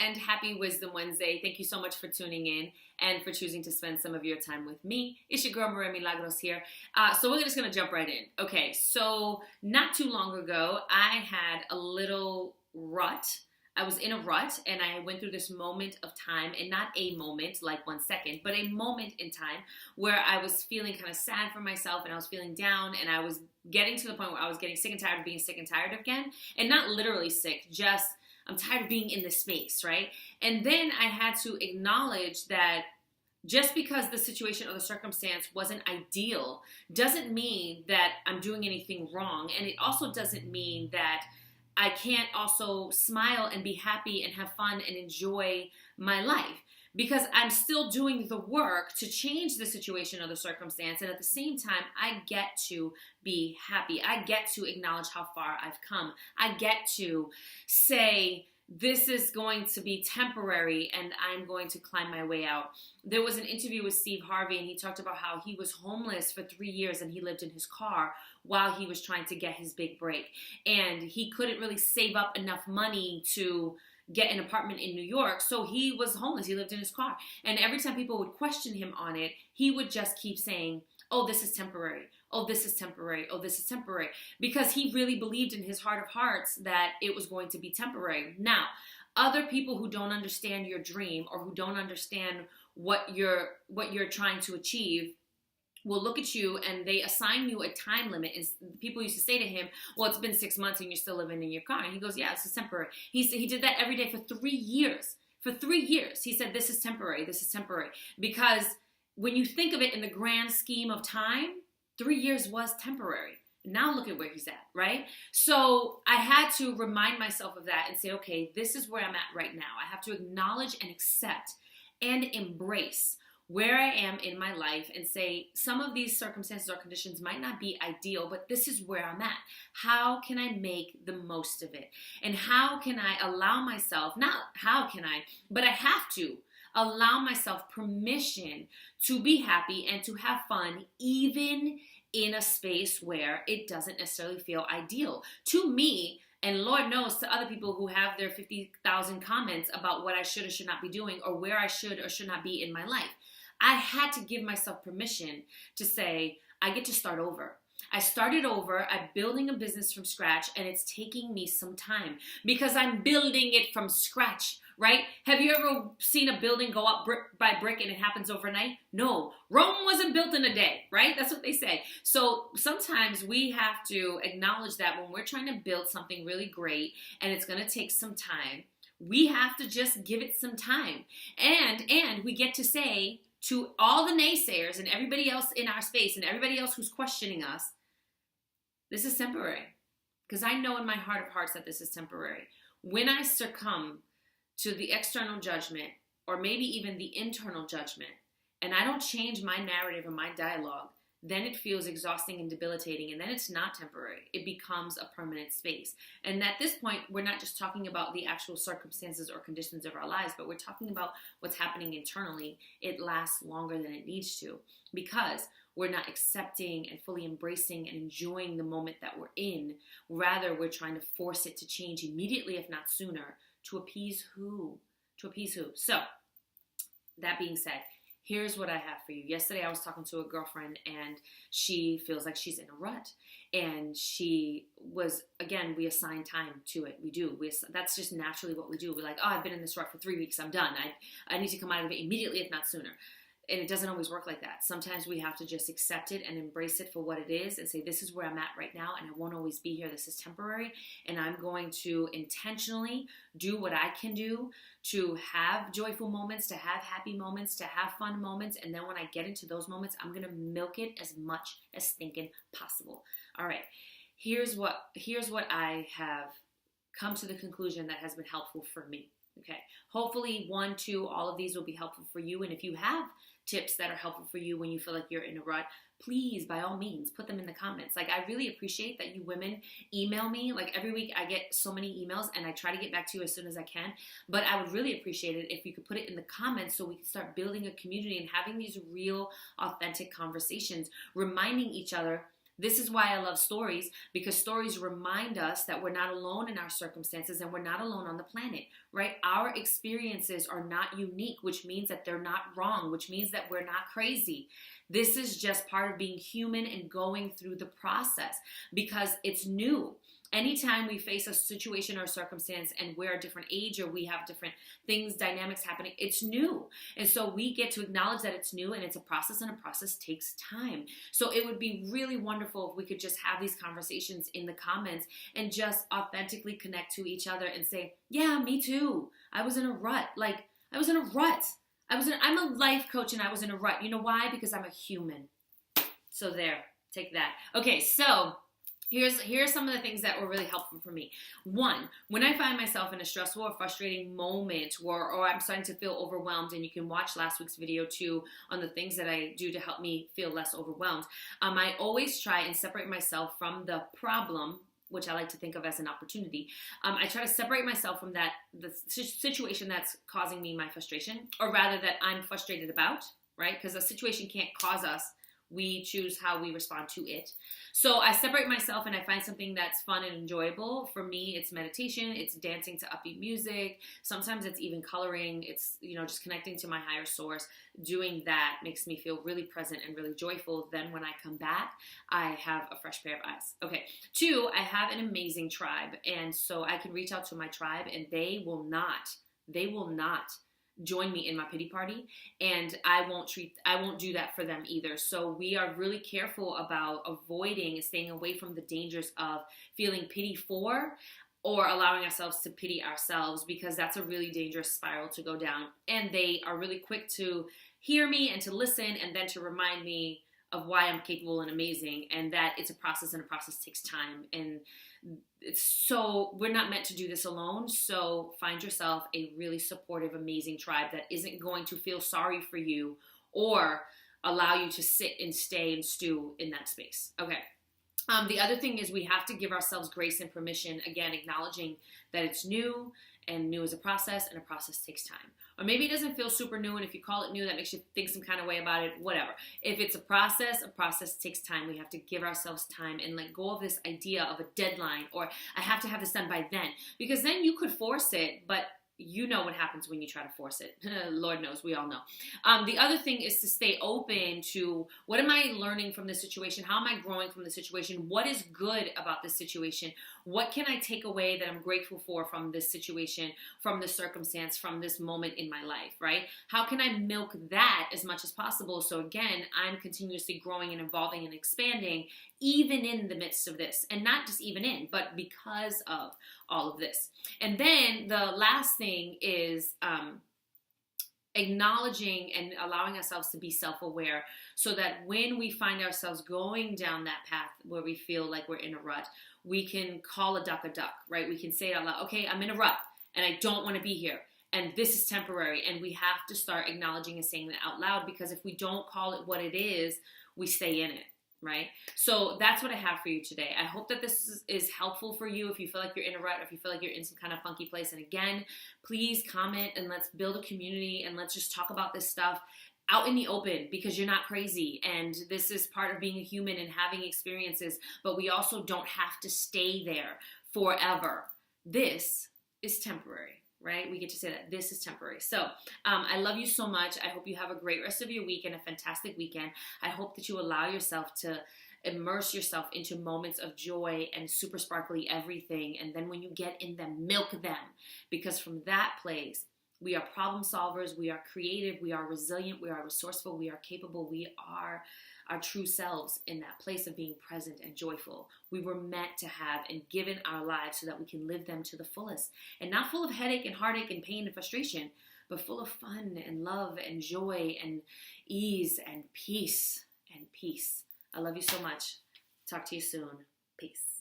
and happy Wisdom Wednesday. Thank you so much for tuning in and for choosing to spend some of your time with me. It's your girl, Milagros here. So we're just going to jump right in. Okay, so not too long ago, I had a little rut. I was in a rut and I went through this moment of time, and not a moment like 1 second, but a moment in time where I was feeling kind of sad for myself and I was feeling down, and I was getting to the point where I was getting sick and tired of being sick and tired again. And not literally sick, just I'm tired of being in this space, right? And then I had to acknowledge that just because the situation or the circumstance wasn't ideal doesn't mean that I'm doing anything wrong. And it also doesn't mean that I can't also smile and be happy and have fun and enjoy my life, because I'm still doing the work to change the situation or the circumstance. And at the same time, I get to be happy. I get to acknowledge how far I've come. I get to say, this is going to be temporary and I'm going to climb my way out. There was an interview with Steve Harvey, and he talked about how he was homeless for 3 years and he lived in his car while he was trying to get his big break. And he couldn't really save up enough money to get an apartment in New York, so he was homeless. He lived in his car. And every time people would question him on it, he would just keep saying, oh, this is temporary. Oh, this is temporary. Oh, this is temporary. Because he really believed in his heart of hearts that it was going to be temporary. Now, other people who don't understand your dream or who don't understand what you're trying to achieve will look at you and they assign you a time limit. And people used to say to him, well, it's been 6 months and you're still living in your car. And he goes, yeah, this is temporary. He did that every day for 3 years. For 3 years, he said, this is temporary. This is temporary. Because when you think of it in the grand scheme of time, 3 years was temporary. Now look at where he's at, right? So I had to remind myself of that and say, okay, this is where I'm at right now. I have to acknowledge and accept and embrace where I am in my life and say, some of these circumstances or conditions might not be ideal, but this is where I'm at. How can I make the most of it? And how can I allow myself, not how can I, but I have to allow myself permission to be happy and to have fun, even in a space where it doesn't necessarily feel ideal. To me, and Lord knows to other people who have their 50,000 comments about what I should or should not be doing or where I should or should not be in my life, I had to give myself permission to say, I get to start over. I started over. I'm building a business from scratch, and it's taking me some time because I'm building it from scratch, right? Have you ever seen a building go up brick by brick and it happens overnight? No, Rome wasn't built in a day, right? That's what they say. So sometimes we have to acknowledge that when we're trying to build something really great and it's going to take some time, we have to just give it some time. And we get to say to all the naysayers and everybody else in our space and everybody else who's questioning us, this is temporary. Because I know in my heart of hearts that this is temporary. When I succumb to the external judgment or maybe even the internal judgment, and I don't change my narrative or my dialogue, then it feels exhausting and debilitating, and then it's not temporary. It becomes a permanent space. And at this point, we're not just talking about the actual circumstances or conditions of our lives, but we're talking about what's happening internally. It lasts longer than it needs to because we're not accepting and fully embracing and enjoying the moment that we're in. Rather, we're trying to force it to change immediately, if not sooner, to appease who? To appease who? So, that being said, here's what I have for you. Yesterday, I was talking to a girlfriend, and she feels like she's in a rut. And she was, again, we assign time to it. We do. That's just naturally what we do. We're like, oh, I've been in this rut for 3 weeks. I'm done. I need to come out of it immediately, if not sooner. And it doesn't always work like that. Sometimes we have to just accept it and embrace it for what it is and say, this is where I'm at right now, and I won't always be here. This is temporary, and I'm going to intentionally do what I can do to have joyful moments, to have happy moments, to have fun moments. And then when I get into those moments, I'm going to milk it as much as stinking possible. All right. Here's what I have come to the conclusion that has been helpful for me. Okay. Hopefully 1, 2, all of these will be helpful for you. And if you have tips that are helpful for you when you feel like you're in a rut, please, by all means, put them in the comments. Like, I really appreciate that you women email me. Like, every week I get so many emails, and I try to get back to you as soon as I can. But I would really appreciate it if you could put it in the comments so we can start building a community and having these real, authentic conversations, reminding each other This is why I love stories, because stories remind us that we're not alone in our circumstances and we're not alone on the planet, right? Our experiences are not unique, which means that they're not wrong, which means that we're not crazy. This is just part of being human and going through the process because it's new. Anytime we face a situation or circumstance and we're a different age or we have different things, dynamics happening, it's new. And so we get to acknowledge that it's new and it's a process, and a process takes time. So it would be really wonderful if we could just have these conversations in the comments and just authentically connect to each other and say, yeah, me too. I was in a rut. I was in a rut. I'm a life coach and I was in a rut. You know why? Because I'm a human. So there, take that. Okay, so Here's some of the things that were really helpful for me. One, when I find myself in a stressful or frustrating moment or I'm starting to feel overwhelmed, and you can watch last week's video too on the things that I do to help me feel less overwhelmed, I always try and separate myself from the problem, which I like to think of as an opportunity. I try to separate myself from the situation that's causing me my frustration, or rather that I'm frustrated about, right? Because a situation can't cause us. We choose how we respond to it. So I separate myself and I find something that's fun and enjoyable. For me, it's meditation. It's dancing to upbeat music. Sometimes it's even coloring. It's, just connecting to my higher source. Doing that makes me feel really present and really joyful. Then when I come back, I have a fresh pair of eyes. Okay. 2, I have an amazing tribe. And so I can reach out to my tribe and they will not join me in my pity party, and I won't do that for them either. So we are really careful about avoiding and staying away from the dangers of feeling pity for or allowing ourselves to pity ourselves, because that's a really dangerous spiral to go down. And they are really quick to hear me and to listen and then to remind me of why I'm capable and amazing, and that it's a process and a process takes time. And we're not meant to do this alone. So find yourself a really supportive, amazing tribe that isn't going to feel sorry for you or allow you to sit and stay and stew in that space. Okay. The other thing is we have to give ourselves grace and permission, again, acknowledging that it's new, and new is a process, and a process takes time. Or maybe it doesn't feel super new, and if you call it new, that makes you think some kind of way about it, whatever. If it's a process takes time. We have to give ourselves time and let go of this idea of a deadline, or I have to have this done by then, because then you could force it, but you know what happens when you try to force it. Lord knows, we all know. The other thing is to stay open to, what am I learning from this situation? How am I growing from the situation? What is good about this situation? What can I take away that I'm grateful for from this situation, from this circumstance, from this moment in my life, right? How can I milk that as much as possible? So again, I'm continuously growing and evolving and expanding, even in the midst of this. And not just even in, but because of all of this. And then the last thing is acknowledging and allowing ourselves to be self-aware, so that when we find ourselves going down that path where we feel like we're in a rut, we can call a duck, right? We can say it out loud. Okay, I'm in a rut and I don't want to be here. And this is temporary. And we have to start acknowledging and saying that out loud, because if we don't call it what it is, we stay in it. Right? So that's what I have for you today. I hope that this is helpful for you if you feel like you're in a rut, or if you feel like you're in some kind of funky place. And again, please comment and let's build a community and let's just talk about this stuff out in the open, because you're not crazy. And this is part of being a human and having experiences, but we also don't have to stay there forever. This is temporary. Right? We get to say that this is temporary. So I love you so much. I hope you have a great rest of your week and a fantastic weekend. I hope that you allow yourself to immerse yourself into moments of joy and super sparkly everything. And then when you get in them, milk them. Because from that place, we are problem solvers, we are creative, we are resilient, we are resourceful, we are capable, we are our true selves in that place of being present and joyful. We were meant to have and given our lives so that we can live them to the fullest, and not full of headache and heartache and pain and frustration, but full of fun and love and joy and ease and peace. I love you so much. Talk to you soon. Peace.